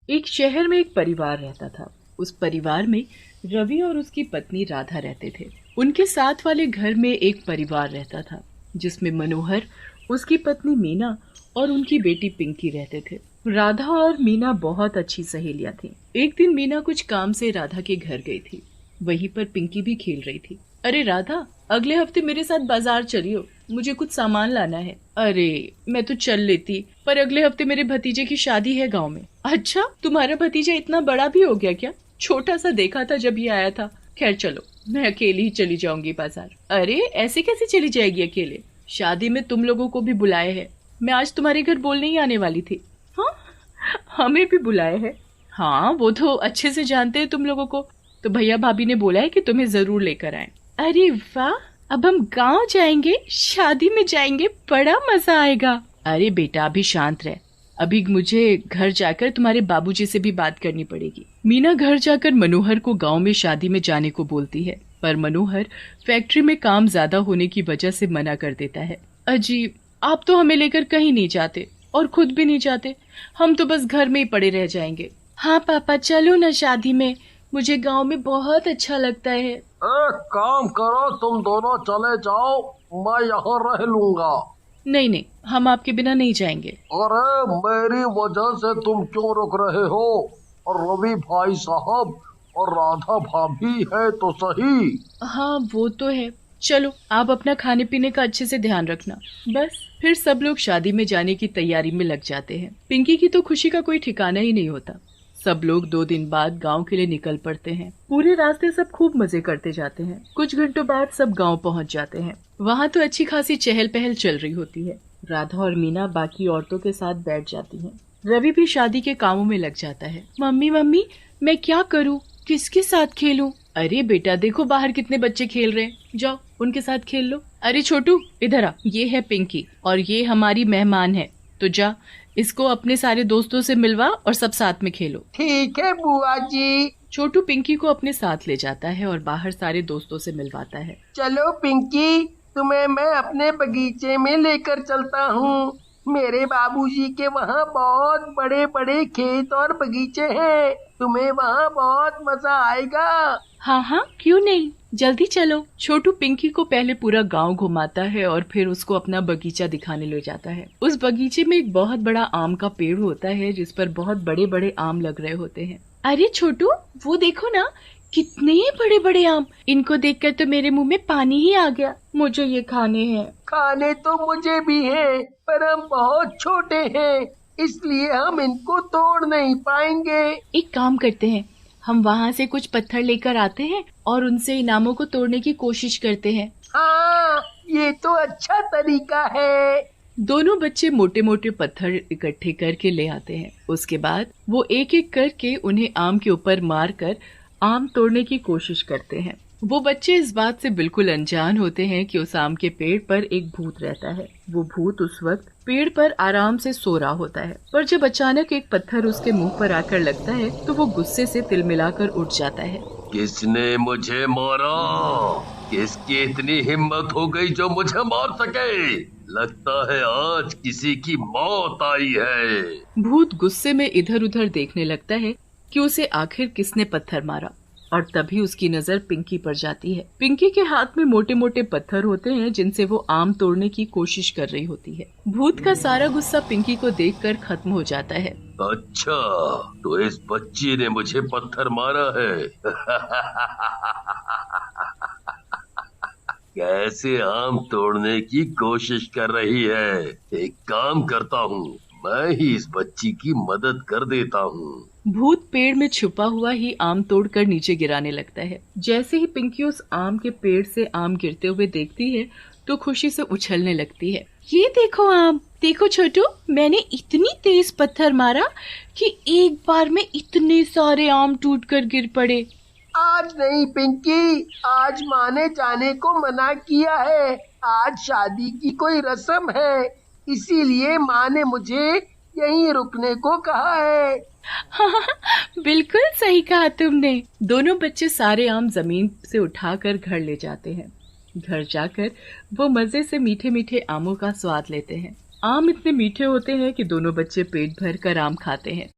एक शहर में एक परिवार रहता था। उस परिवार में रवि और उसकी पत्नी राधा रहते थे। उनके साथ वाले घर में एक परिवार रहता था जिसमें मनोहर, उसकी पत्नी मीना और उनकी बेटी पिंकी रहते थे। राधा और मीना बहुत अच्छी सहेलियां थीं। एक दिन मीना कुछ काम से राधा के घर गई थी। वहीं पर पिंकी भी खेल रही थी। अरे राधा, अगले हफ्ते मेरे साथ बाजार चलियो, मुझे कुछ सामान लाना है। अरे मैं तो चल लेती, पर अगले हफ्ते मेरे भतीजे की शादी है गांव में। अच्छा, तुम्हारा भतीजा इतना बड़ा भी हो गया क्या? छोटा सा देखा था जब ये आया था। खैर चलो, मैं अकेली ही चली जाऊंगी बाजार। अरे ऐसे कैसे चली जाएगी अकेले? शादी में तुम लोगों को भी बुलाए है। मैं आज तुम्हारे घर बोलने ही आने वाली थी। हाँ, हमें भी बुलाए है। हाँ, वो तो अच्छे से जानते हैं तुम लोगों को। तो भैया भाभी ने बोला है कि तुम्हें जरूर लेकर आए। अरे वाह, अब हम गांव जाएंगे, शादी में जाएंगे, बड़ा मजा आएगा। अरे बेटा अभी शांत रह, अभी मुझे घर जाकर तुम्हारे बाबूजी से भी बात करनी पड़ेगी। मीना घर जाकर मनोहर को गांव में शादी में जाने को बोलती है, पर मनोहर फैक्ट्री में काम ज्यादा होने की वजह से मना कर देता है। अजीब, आप तो हमें लेकर कहीं नहीं जाते और खुद भी नहीं जाते। हम तो बस घर में ही पड़े रह जाएंगे। हाँ पापा, चलो ना शादी में, मुझे गांव में बहुत अच्छा लगता है। एक काम करो, तुम दोनों चले जाओ, मैं यहाँ रह लूंगा। नहीं नहीं, हम आपके बिना नहीं जाएंगे। अरे मेरी वजह से तुम क्यों रुक रहे हो? और रवि भाई साहब और राधा भाभी है तो सही। हाँ वो तो है। चलो, आप अपना खाने पीने का अच्छे से ध्यान रखना। बस फिर सब लोग शादी में जाने की तैयारी में लग जाते हैं। पिंकी की तो खुशी का कोई ठिकाना ही नहीं होता। सब लोग 2 दिन बाद गांव के लिए निकल पड़ते हैं। पूरे रास्ते सब खूब मजे करते जाते हैं। कुछ घंटों बाद सब गांव पहुंच जाते हैं। वहां तो अच्छी खासी चहल पहल चल रही होती है। राधा और मीना बाकी औरतों के साथ बैठ जाती हैं। रवि भी शादी के कामों में लग जाता है। मम्मी मम्मी, मैं क्या करूँ, किसके साथ खेलूं? अरे बेटा देखो बाहर कितने बच्चे खेल रहे हैं, जाओ उनके साथ खेल लो। अरे छोटू इधर आ, ये है पिंकी और ये हमारी मेहमान है। तो जा, इसको अपने सारे दोस्तों से मिलवा और सब साथ में खेलो। ठीक है बुआ जी। छोटू पिंकी को अपने साथ ले जाता है और बाहर सारे दोस्तों से मिलवाता है। चलो पिंकी, तुम्हें मैं अपने बगीचे में लेकर चलता हूँ। मेरे बाबूजी के वहाँ बहुत बड़े बड़े खेत और बगीचे हैं, तुम्हें वहाँ बहुत मजा आएगा। हाँ हाँ, क्यों नहीं, जल्दी चलो। छोटू पिंकी को पहले पूरा गांव घुमाता है और फिर उसको अपना बगीचा दिखाने ले जाता है। उस बगीचे में एक बहुत बड़ा आम का पेड़ होता है जिस पर बहुत बड़े बड़े आम लग रहे होते हैं। अरे छोटू, वो देखो ना, कितने बड़े बड़े आम। इनको देखकर तो मेरे मुंह में पानी ही आ गया। मुझे ये खाने हैं। खाने तो मुझे भी है, पर हम बहुत छोटे हैं, इसलिए हम इनको तोड़ नहीं पाएंगे। एक काम करते हैं, हम वहाँ से कुछ पत्थर लेकर आते हैं और उनसे इनामों को तोड़ने की कोशिश करते हैं। हाँ, ये तो अच्छा तरीका है। दोनों बच्चे मोटे मोटे पत्थर इकट्ठे करके ले आते हैं। उसके बाद वो एक एक करके उन्हें आम के ऊपर मार कर आम तोड़ने की कोशिश करते हैं। वो बच्चे इस बात से बिल्कुल अनजान होते हैं कि उस आम के पेड़ पर एक भूत रहता है। वो भूत उस वक्त पेड़ पर आराम से सो रहा होता है, पर जब अचानक एक पत्थर उसके मुंह पर आकर लगता है तो वो गुस्से से तिलमिलाकर उठ जाता है। किसने मुझे मारा? किसकी इतनी हिम्मत हो गई जो मुझे मार सके? लगता है आज किसी की मौत आई है। भूत गुस्से में इधर उधर देखने लगता है कि उसे आखिर किसने पत्थर मारा, और तभी उसकी नजर पिंकी पर जाती है। पिंकी के हाथ में मोटे मोटे पत्थर होते हैं जिनसे वो आम तोड़ने की कोशिश कर रही होती है। भूत का सारा गुस्सा पिंकी को देखकर खत्म हो जाता है। अच्छा, तो इस बच्ची ने मुझे पत्थर मारा है। कैसे आम तोड़ने की कोशिश कर रही है? एक काम करता हूँ, मैं ही इस बच्ची की मदद कर देता हूँ। भूत पेड़ में छुपा हुआ ही आम तोड़कर नीचे गिराने लगता है। जैसे ही पिंकी उस आम के पेड़ से आम गिरते हुए देखती है तो खुशी से उछलने लगती है। ये देखो आम, देखो छोटू, मैंने इतनी तेज पत्थर मारा कि एक बार में इतने सारे आम टूटकर गिर पड़े। आज नहीं पिंकी, आज माँ ने जाने को मना किया है। आज शादी की कोई रस्म है, इसीलिए माँ ने मुझे यहीं रुकने को कहा है। हाँ, बिल्कुल सही कहा तुमने। दोनों बच्चे सारे आम जमीन से उठाकर घर ले जाते हैं। घर जाकर वो मजे से मीठे मीठे आमों का स्वाद लेते हैं। आम इतने मीठे होते हैं कि दोनों बच्चे पेट भर कर आम खाते हैं।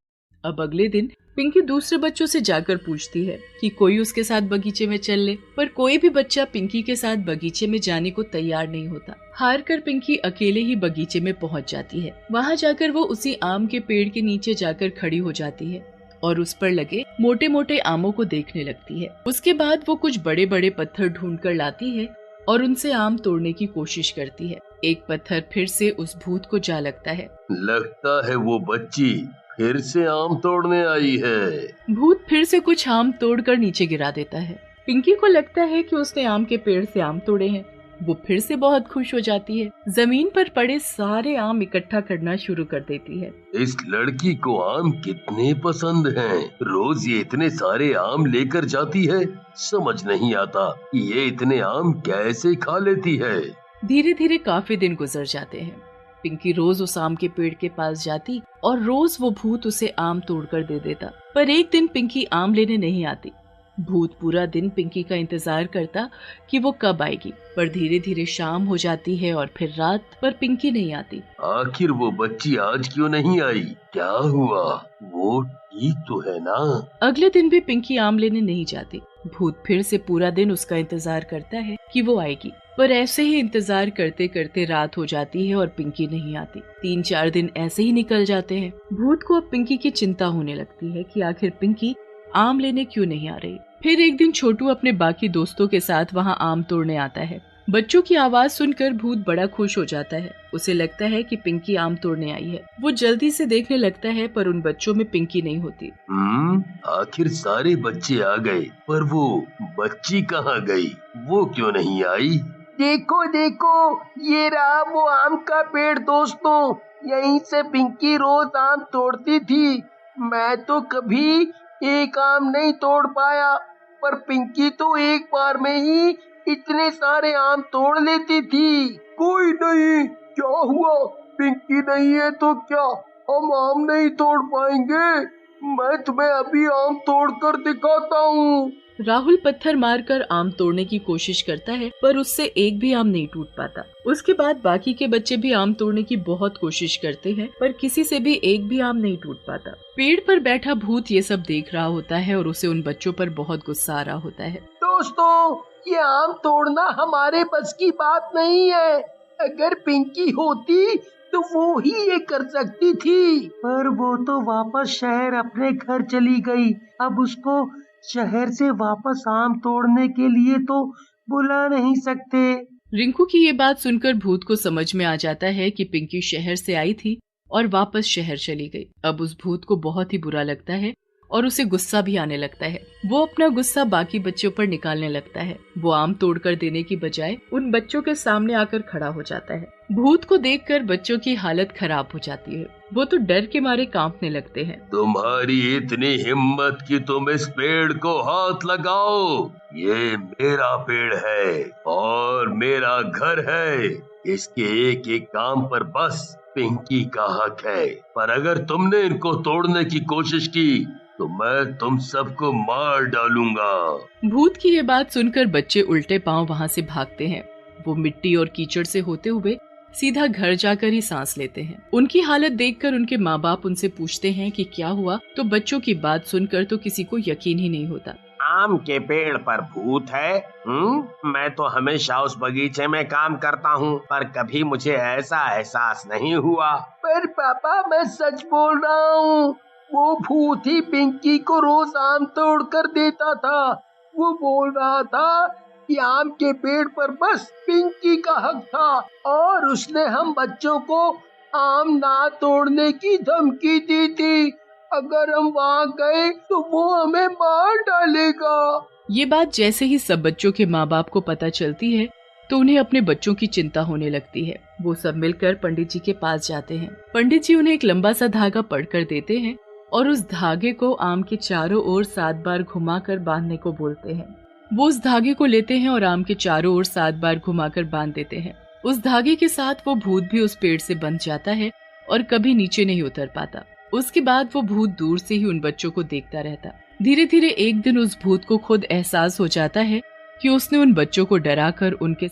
अब अगले दिन पिंकी दूसरे बच्चों से जाकर पूछती है कि कोई उसके साथ बगीचे में चल ले, पर कोई भी बच्चा पिंकी के साथ बगीचे में जाने को तैयार नहीं होता। हार कर पिंकी अकेले ही बगीचे में पहुंच जाती है। वहां जाकर वो उसी आम के पेड़ के नीचे जाकर खड़ी हो जाती है और उस पर लगे मोटे मोटे आमों को देखने लगती है। उसके बाद वो कुछ बड़े बड़े पत्थर ढूंढ कर लाती है और उनसे आम तोड़ने की कोशिश करती है। एक पत्थर फिर से उस भूत को जा लगता लगता है वो बच्ची फिर से आम तोड़ने आई है। भूत फिर से कुछ आम तोड़कर नीचे गिरा देता है। पिंकी को लगता है कि उसने आम के पेड़ से आम तोड़े हैं। वो फिर से बहुत खुश हो जाती है। जमीन पर पड़े सारे आम इकट्ठा करना शुरू कर देती है। इस लड़की को आम कितने पसंद हैं। रोज ये इतने सारे आम लेकर जाती है। समझ नहीं आता कि ये इतने आम कैसे खा लेती है। धीरे धीरे काफी दिन गुजर जाते हैं। पिंकी रोज उस आम के पेड़ के पास जाती और रोज वो भूत उसे आम तोड़कर दे देता। पर एक दिन पिंकी आम लेने नहीं आती। भूत पूरा दिन पिंकी का इंतजार करता कि वो कब आएगी, पर धीरे धीरे शाम हो जाती है और फिर रात, पर पिंकी नहीं आती। आखिर वो बच्ची आज क्यों नहीं आई? क्या हुआ? वो ठीक तो है ना? अगले दिन भी पिंकी आम लेने नहीं जाती। भूत फिर से पूरा दिन उसका इंतजार करता है कि वो आएगी, पर ऐसे ही इंतजार करते करते रात हो जाती है और पिंकी नहीं आती। 3-4 दिन ऐसे ही निकल जाते हैं। भूत को अब पिंकी की चिंता होने लगती है कि आखिर पिंकी आम लेने क्यों नहीं आ रही। फिर एक दिन छोटू अपने बाकी दोस्तों के साथ वहाँ आम तोड़ने आता है। बच्चों की आवाज सुनकर भूत बड़ा खुश हो जाता है। उसे लगता है कि पिंकी आम तोड़ने आई है। वो जल्दी से देखने लगता है, पर उन बच्चों में पिंकी नहीं होती। आखिर सारे बच्चे आ गए, पर वो बच्ची कहाँ गई? वो क्यों नहीं आई? देखो देखो, ये रहा वो आम का पेड़ दोस्तों। यहीं से पिंकी रोज आम तोड़ती थी। मैं तो कभी एक आम नहीं तोड़ पाया, पर पिंकी तो एक बार में ही इतने सारे आम तोड़ लेती थी। कोई नहीं, क्या हुआ? पिंकी नहीं है तो क्या हम आम नहीं तोड़ पाएंगे? मैं तुम्हें अभी आम तोड़ कर दिखाता हूँ। राहुल पत्थर मारकर आम तोड़ने की कोशिश करता है, पर उससे एक भी आम नहीं टूट पाता। उसके बाद बाकी के बच्चे भी आम तोड़ने की बहुत कोशिश करते हैं, पर किसी से भी एक भी आम नहीं टूट पाता। पेड़ पर बैठा भूत ये सब देख रहा होता है और उसे उन बच्चों पर बहुत गुस्सा आ रहा होता है। दोस्तों, ये आम तोड़ना हमारे बस की बात नहीं है। अगर पिंकी होती तो वो ही ये कर सकती थी, पर वो तो वापस शहर अपने घर चली गई। अब उसको शहर से वापस आम तोड़ने के लिए तो बुला नहीं सकते। रिंकू की ये बात सुनकर भूत को समझ में आ जाता है कि पिंकी शहर से आई थी और वापस शहर चली गई। अब उस भूत को बहुत ही बुरा लगता है और उसे गुस्सा भी आने लगता है। वो अपना गुस्सा बाकी बच्चों पर निकालने लगता है। वो आम तोड़कर देने की बजाय उन बच्चों के सामने आकर खड़ा हो जाता है। भूत को देखकर बच्चों की हालत खराब हो जाती है। वो तो डर के मारे कांपने लगते हैं। तुम्हारी इतनी हिम्मत कि तुम इस पेड़ को हाथ लगाओ। ये मेरा पेड़ है और मेरा घर है। इसके एक एक काम पर बस पिंकी का हक है, पर अगर तुमने इनको तोड़ने की कोशिश की तो मैं तुम सबको मार डालूंगा। भूत की ये बात सुनकर बच्चे उल्टे पांव वहाँ से भागते हैं। वो मिट्टी और कीचड़ से होते हुए सीधा घर जाकर ही सांस लेते हैं। उनकी हालत देखकर उनके माँ बाप उनसे पूछते हैं कि क्या हुआ, तो बच्चों की बात सुनकर तो किसी को यकीन ही नहीं होता। आम के पेड़ पर भूत है? मैं तो हमेशा उस बगीचे में काम करता हूँ, पर कभी मुझे ऐसा एहसास नहीं हुआ। पर पापा, मैं सच बोल रहा हूँ। वो भूत ही पिंकी को रोज आम तोड़ कर देता था। वो बोल रहा था कि आम के पेड़ पर बस पिंकी का हक था और उसने हम बच्चों को आम ना तोड़ने की धमकी दी थी। अगर हम वहाँ गए तो वो हमें मार डालेगा। ये बात जैसे ही सब बच्चों के माँ बाप को पता चलती है तो उन्हें अपने बच्चों की चिंता होने लगती है। वो सब मिलकर पंडित जी के पास जाते हैं। पंडित जी उन्हें एक लंबा सा धागा पढ़कर देते हैं और उस धागे को आम के चारों ओर 7 बार घुमाकर बांधने को बोलते हैं। वो उस धागे को लेते हैं और आम के चारों ओर 7 बार घुमाकर बांध देते हैं। उस धागे के साथ वो भूत भी उस पेड़ से बंध जाता है और कभी नीचे नहीं उतर पाता। उसके बाद वो भूत दूर से ही उन बच्चों को देखता रहता। धीरे धीरे एक दिन उस भूत को खुद एहसास हो जाता है कि उसने उन बच्चों को डराकर उनके